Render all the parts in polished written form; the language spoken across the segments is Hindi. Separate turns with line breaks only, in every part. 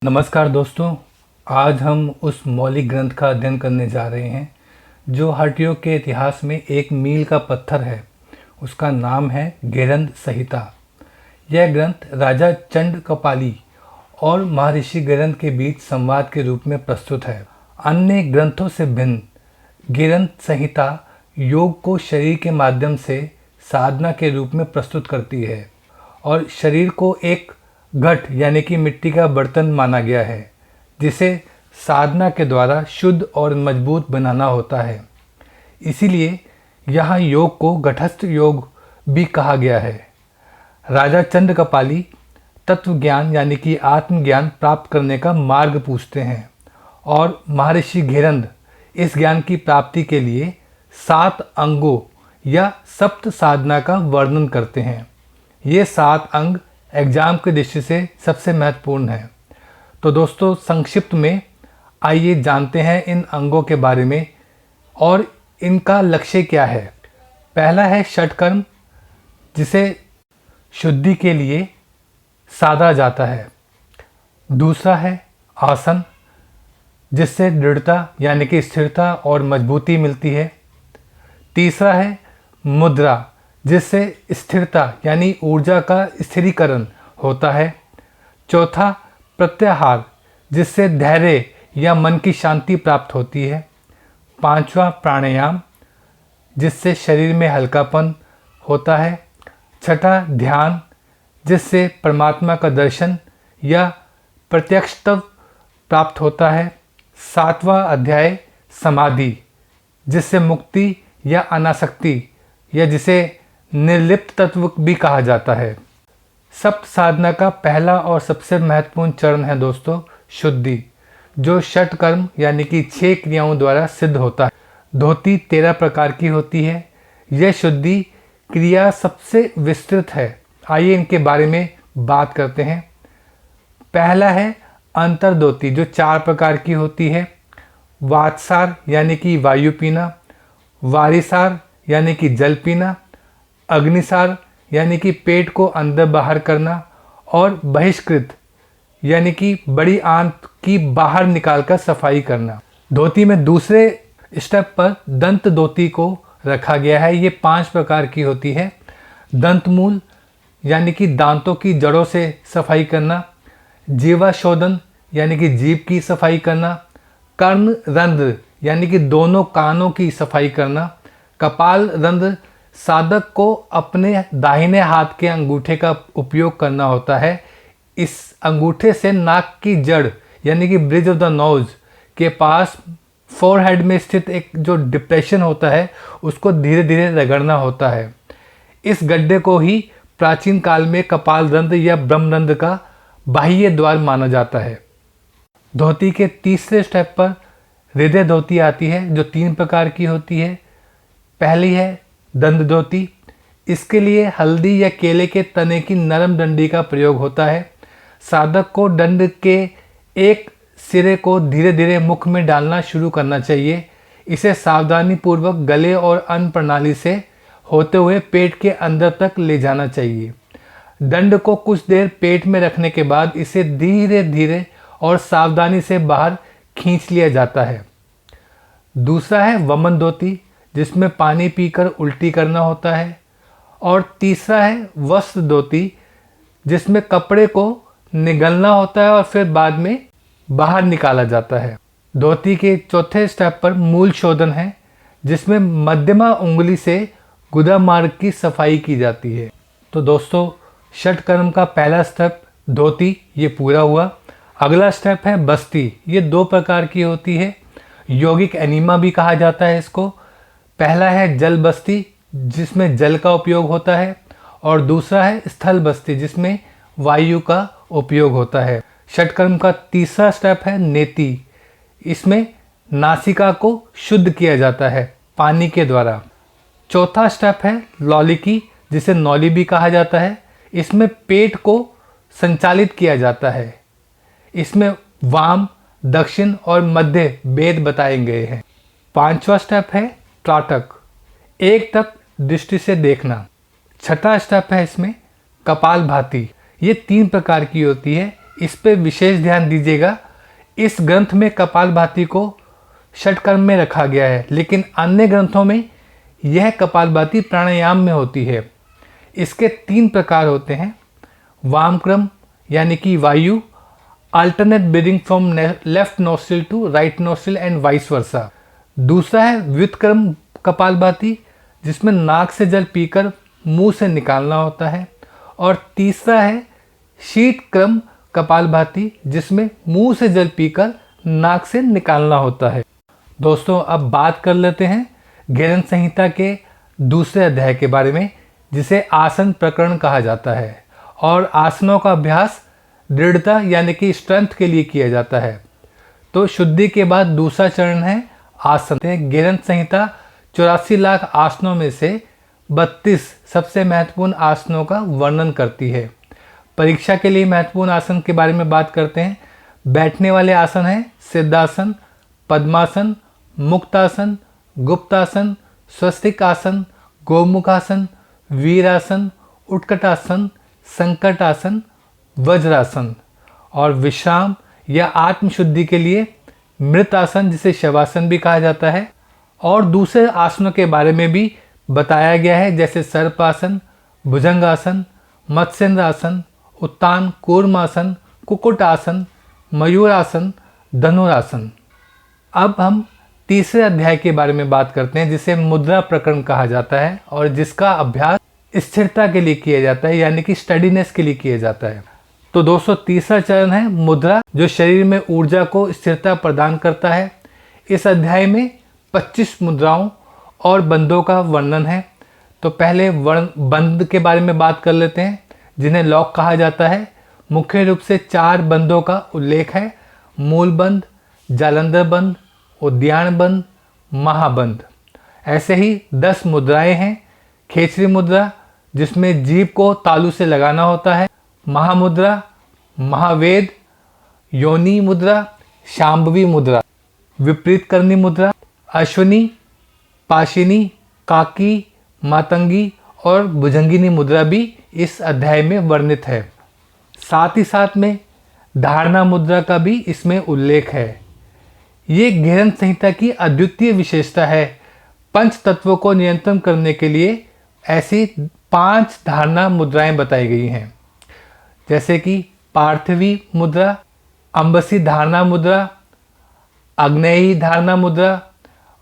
नमस्कार दोस्तों, आज हम उस मौलिक ग्रंथ का अध्ययन करने जा रहे हैं जो हठ योग के इतिहास में एक मील का पत्थर है। उसका नाम है गेरंद संहिता। यह ग्रंथ राजा चंड कपाली और महर्षि गेरंद के बीच संवाद के रूप में प्रस्तुत है। अन्य ग्रंथों से भिन्न गेरंद संहिता योग को शरीर के माध्यम से साधना के रूप में प्रस्तुत करती है और शरीर को एक घट यानी कि मिट्टी का बर्तन माना गया है जिसे साधना के द्वारा शुद्ध और मजबूत बनाना होता है। इसीलिए यहाँ योग को घटस्थ योग भी कहा गया है। राजा चंद कपाली तत्व ज्ञान यानी कि आत्मज्ञान प्राप्त करने का मार्ग पूछते हैं और महर्षि गेरंद इस ज्ञान की प्राप्ति के लिए 7 अंगों या सप्त साधना का वर्णन करते हैं। ये 7 अंग एग्जाम की दृष्टि से सबसे महत्वपूर्ण है। तो दोस्तों, संक्षिप्त में आइए जानते हैं इन अंगों के बारे में और इनका लक्ष्य क्या है। पहला है षटकर्म, जिसे शुद्धि के लिए साधा जाता है। दूसरा है आसन, जिससे दृढ़ता यानी कि स्थिरता और मजबूती मिलती है। तीसरा है मुद्रा, जिससे स्थिरता यानी ऊर्जा का स्थिरीकरण होता है। चौथा प्रत्याहार, जिससे धैर्य या मन की शांति प्राप्त होती है। पांचवा प्राणायाम, जिससे शरीर में हल्कापन होता है। छठा ध्यान, जिससे परमात्मा का दर्शन या प्रत्यक्षत्व प्राप्त होता है। सातवां अध्याय समाधि, जिससे मुक्ति या अनासक्ति या जिसे निर्लिप्त तत्व भी कहा जाता है। सप्त साधना का पहला और सबसे महत्वपूर्ण चरण है दोस्तों शुद्धि, जो षट कर्म यानी कि 6 क्रियाओं द्वारा सिद्ध होता है। धोती 13 प्रकार की होती है। यह शुद्धि क्रिया सबसे विस्तृत है। आइए इनके बारे में बात करते हैं। पहला है अंतर्धोती, जो 4 प्रकार की होती है। वातसार यानी कि वायु पीना, वारिसार यानी कि जल पीना, अग्निसार यानी कि पेट को अंदर बाहर करना और बहिष्कृत यानी कि बड़ी आंत की बाहर निकालकर सफाई करना। धोती में दूसरे स्टेप पर दंत धोती को रखा गया है। ये 5 प्रकार की होती है। दंतमूल यानी कि दांतों की जड़ों से सफाई करना, जीवाशोधन यानी कि जीभ की सफाई करना, कर्ण रंध्र यानी कि दोनों कानों की सफाई करना, कपाल रंध्र साधक को अपने दाहिने हाथ के अंगूठे का उपयोग करना होता है। इस अंगूठे से नाक की जड़ यानी कि ब्रिज ऑफ द नोज के पास फोरहेड में स्थित एक जो डिप्रेशन होता है उसको धीरे धीरे रगड़ना होता है। इस गड्ढे को ही प्राचीन काल में कपाल रंध्र या ब्रह्म रंध्र का बाह्य द्वार माना जाता है। धोती के तीसरे स्टेप पर हृदय धोती आती है, जो 3 प्रकार की होती है। पहली है दंड धोती। इसके लिए हल्दी या केले के तने की नरम डंडी का प्रयोग होता है। साधक को दंड के एक सिरे को धीरे धीरे मुख में डालना शुरू करना चाहिए। इसे सावधानी पूर्वक गले और अन्न प्रणाली से होते हुए पेट के अंदर तक ले जाना चाहिए। दंड को कुछ देर पेट में रखने के बाद इसे धीरे धीरे और सावधानी से बाहर खींच लिया जाता है। दूसरा है वमन धोती, जिसमें पानी पीकर उल्टी करना होता है। और तीसरा है वस्त्र धोती, जिसमें कपड़े को निगलना होता है और फिर बाद में बाहर निकाला जाता है। धोती के चौथे स्टेप पर मूल शोधन है, जिसमें मध्यमा उंगली से गुदा मार्ग की सफाई की जाती है। तो दोस्तों, षट कर्म का पहला स्टेप धोती ये पूरा हुआ। अगला स्टेप है बस्ती। ये 2 प्रकार की होती है। यौगिक एनीमा भी कहा जाता है इसको। पहला है जल बस्ती, जिसमें जल का उपयोग होता है, और दूसरा है स्थल बस्ती, जिसमें वायु का उपयोग होता है। षटकर्म का तीसरा स्टेप है नेति। इसमें नासिका को शुद्ध किया जाता है पानी के द्वारा। चौथा स्टेप है लौलिकी, जिसे नौली भी कहा जाता है। इसमें पेट को संचालित किया जाता है। इसमें वाम, दक्षिण और मध्य भेद बताए गए हैं। 5वां स्टेप है त्राटक, एक तक दृष्टि से देखना। 6ठा स्टेप है इसमें कपाल भाती। ये 3 प्रकार की होती है। इस पे विशेष ध्यान दीजिएगा। इस ग्रंथ में कपालभाति को षटकर्म में रखा गया है, लेकिन अन्य ग्रंथों में यह कपालभाति प्राणायाम में होती है। इसके 3 प्रकार होते हैं। वामक्रम यानी कि वायु, alternate breathing from left nostril to right nostril and vice versa. दूसरा है व्युत्क्रम कपालभाति, जिसमें नाक से जल पीकर मुंह से निकालना होता है। और तीसरा है शीतक्रम कपालभाति, जिसमें मुंह से जल पीकर नाक से निकालना होता है। दोस्तों, अब बात कर लेते हैं घेरन संहिता के दूसरे अध्याय के बारे में, जिसे आसन प्रकरण कहा जाता है। और आसनों का अभ्यास दृढ़ता यानी कि स्ट्रेंथ के लिए किया जाता है। तो शुद्धि के बाद दूसरा चरण है आसन। घेरन संहिता 84 लाख आसनों में से 32 सबसे महत्वपूर्ण आसनों का वर्णन करती है। परीक्षा के लिए महत्वपूर्ण आसन के बारे में बात करते हैं। बैठने वाले आसन हैं सिद्धासन, पद्मासन, मुक्तासन, गुप्तासन, स्वस्तिक आसन, गोमुखासन, वीरासन, उत्कटासन, संकटासन, वज्रासन। और विश्राम या आत्मशुद्धि के लिए मृत आसन, जिसे शवासन भी कहा जाता है। और दूसरे आसनों के बारे में भी बताया गया है, जैसे सर्पासन, भुजंगासन, मत्स्येंद्र आसन, उत्तान कूर्मासन, कुक्कुट आसन, मयूरासन, धनुरासन। अब हम तीसरे अध्याय के बारे में बात करते हैं, जिसे मुद्रा प्रकरण कहा जाता है और जिसका अभ्यास स्थिरता के लिए किया जाता है, यानी कि स्टडीनेस के लिए किया जाता है। तो दोस्तों, तीसरा चरण है मुद्रा, जो शरीर में ऊर्जा को स्थिरता प्रदान करता है। इस अध्याय में 25 मुद्राओं और बंधों का वर्णन है। तो पहले बंध के बारे में बात कर लेते हैं, जिन्हें लॉक कहा जाता है। मुख्य रूप से 4 बंधों का उल्लेख है: मूल बंध, जालंधर बंध, उद्यान बंध, महाबंध। ऐसे ही 10 मुद्राएं हैं। खेचरी मुद्रा, जिसमें जीभ को तालू से लगाना होता है। महामुद्रा, महावेद, योनि मुद्रा, शांभवी मुद्रा, विपरीत करनी मुद्रा, अश्विनी, पाशिनी, काकी, मातंगी और भुजंगिनी मुद्रा भी इस अध्याय में वर्णित है। साथ ही साथ में धारणा मुद्रा का भी इसमें उल्लेख है। ये घेरन संहिता की अद्वितीय विशेषता है। पंच तत्वों को नियंत्रण करने के लिए ऐसी 5 धारणा मुद्राएं बताई गई हैं, जैसे कि पार्थिवी मुद्रा, अंबसी धारणा मुद्रा, आग्नेयी धारणा मुद्रा,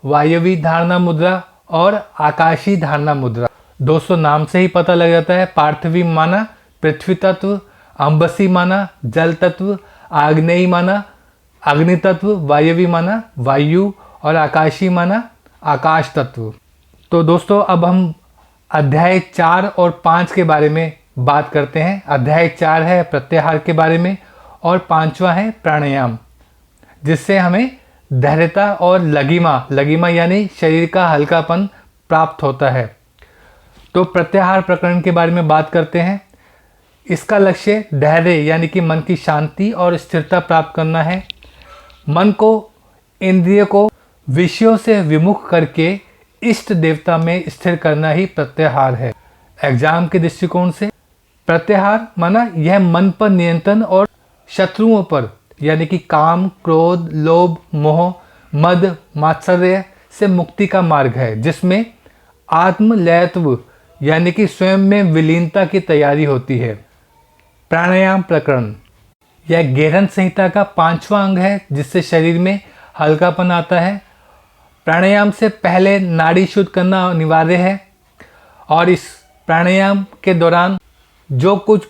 वायवी धारणा मुद्रा और आकाशी धारणा मुद्रा। दोस्तों, नाम से ही पता लग जाता है। पार्थिवी माना पृथ्वी तत्व, अंबसी माना जल तत्व, आग्नेयी माना अग्नि तत्व, वायवी माना वायु और आकाशी माना आकाश तत्व। तो दोस्तों, अब हम अध्याय 4 और 5 के बारे में बात करते हैं। अध्याय 4 है प्रत्याहार के बारे में और 5वां है प्राणायाम, जिससे हमें धैर्यता और लगिमा यानी शरीर का हल्कापन प्राप्त होता है। तो प्रत्याहार प्रकरण के बारे में बात करते हैं। इसका लक्ष्य धैर्य यानी कि मन की शांति और स्थिरता प्राप्त करना है। मन को, इंद्रिय को विषयों से विमुख करके इष्ट देवता में स्थिर करना ही प्रत्याहार है। एग्जाम के दृष्टिकोण से प्रत्याहार माना यह मन पर नियंत्रण और शत्रुओं पर यानी कि काम, क्रोध, लोभ, मोह, मद, मात्सर्य से मुक्ति का मार्ग है, जिसमें आत्मलयत्व यानी कि स्वयं में विलीनता की तैयारी होती है। प्राणायाम प्रकरण यह घेरन संहिता का 5वां अंग है, जिससे शरीर में हल्कापन आता है। प्राणायाम से पहले नाड़ी शुद्ध करना अनिवार्य है और इस प्राणायाम के दौरान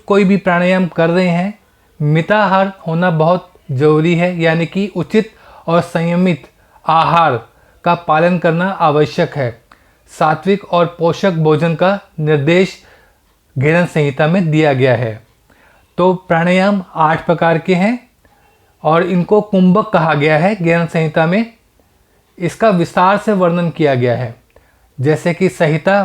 कोई भी प्राणायाम कर रहे हैं, मिताहार होना बहुत ज़रूरी है, यानी कि उचित और संयमित आहार का पालन करना आवश्यक है। सात्विक और पोषक भोजन का निर्देश घेरन संहिता में दिया गया है। तो प्राणायाम 8 प्रकार के हैं और इनको कुंभक कहा गया है। घेरन संहिता में इसका विस्तार से वर्णन किया गया है, जैसे कि संहिता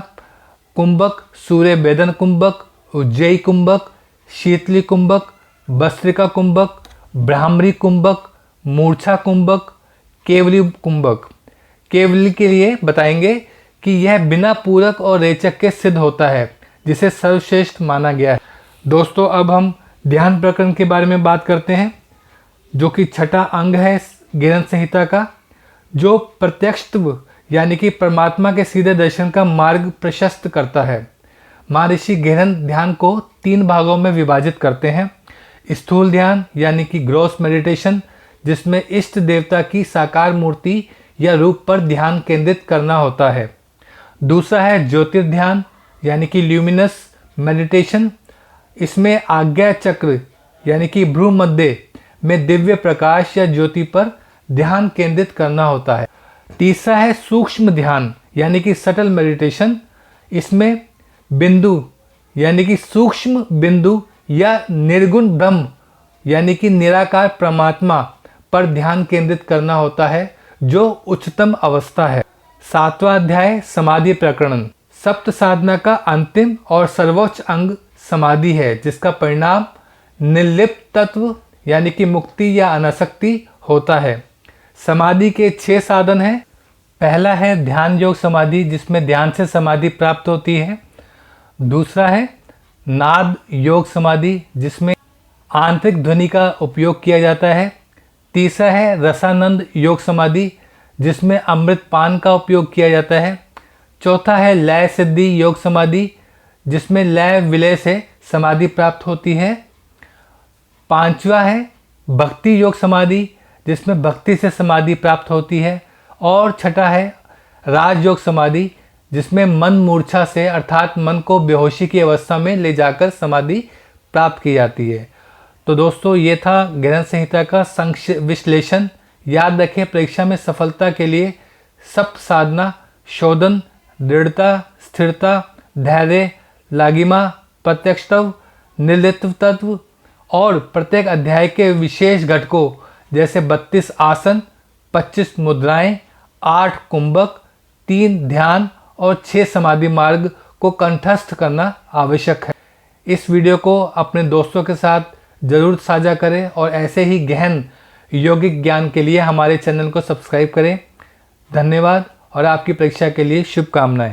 कुंभक, सूर्य वेदन कुंभक, उज्जयी कुंभक, शीतली कुंभक, भस्त्रिका कुंभक, ब्राह्मरी कुंभक, मूर्छा कुंभक, केवली कुंभक। केवली के लिए बताएंगे कि यह बिना पूरक और रेचक के सिद्ध होता है, जिसे सर्वश्रेष्ठ माना गया है। दोस्तों, अब हम ध्यान प्रकरण के बारे में बात करते हैं, जो कि छठा अंग है गेरंद संहिता का, जो प्रत्यक्षत्व यानी कि परमात्मा के सीधे दर्शन का मार्ग प्रशस्त करता है। महर्षि गेरंद ध्यान को 3 भागों में विभाजित करते हैं। स्थूल ध्यान यानी कि ग्रॉस मेडिटेशन, जिसमें इष्ट देवता की साकार मूर्ति या रूप पर ध्यान केंद्रित करना होता है। दूसरा है ज्योतिर्ध्यान यानी कि ल्यूमिनस मेडिटेशन। इसमें आज्ञा चक्र यानी कि भ्रू मध्य में दिव्य प्रकाश या ज्योति पर ध्यान केंद्रित करना होता है। तीसरा है सूक्ष्म ध्यान यानी कि सटल मेडिटेशन। इसमें बिंदु यानी कि सूक्ष्म बिंदु या निर्गुण ब्रह्म यानी कि निराकार परमात्मा पर ध्यान केंद्रित करना होता है, जो उच्चतम अवस्था है। 7वां अध्याय समाधि प्रकरण। सप्त साधना का अंतिम और सर्वोच्च अंग समाधि है, जिसका परिणाम निर्लिप्त तत्व यानी कि मुक्ति या अनासक्ति होता है। समाधि के 6 साधन हैं। पहला है ध्यान योग समाधि, जिसमें ध्यान से समाधि प्राप्त होती है। दूसरा है नाद योग समाधि, जिसमें आंतरिक ध्वनि का उपयोग किया जाता है। तीसरा है रसानंद योग समाधि, जिसमें अमृत पान का उपयोग किया जाता है। चौथा है लय सिद्धि योग समाधि, जिसमें लय विलय से समाधि प्राप्त होती है। 5वां है भक्ति योग समाधि, जिसमें भक्ति से समाधि प्राप्त होती है। और छठा है राजयोग समाधि, जिसमें मन मूर्छा से अर्थात मन को बेहोशी की अवस्था में ले जाकर समाधि प्राप्त की जाती है। तो दोस्तों, ये था गेरंद संहिता का संक्षिप्त विश्लेषण। याद रखें, परीक्षा में सफलता के लिए सप्त साधना, शोधन, दृढ़ता, स्थिरता, धैर्य, लागिमा, प्रत्यक्षत्व, निर्लिप्त तत्व और प्रत्येक अध्याय के विशेष घटकों जैसे 32 आसन, 25 मुद्राएं, 8 कुंभक, 3 ध्यान और 6 समाधि मार्ग को कंठस्थ करना आवश्यक है। इस वीडियो को अपने दोस्तों के साथ ज़रूर साझा करें और ऐसे ही गहन यौगिक ज्ञान के लिए हमारे चैनल को सब्सक्राइब करें। धन्यवाद और आपकी परीक्षा के लिए शुभकामनाएं।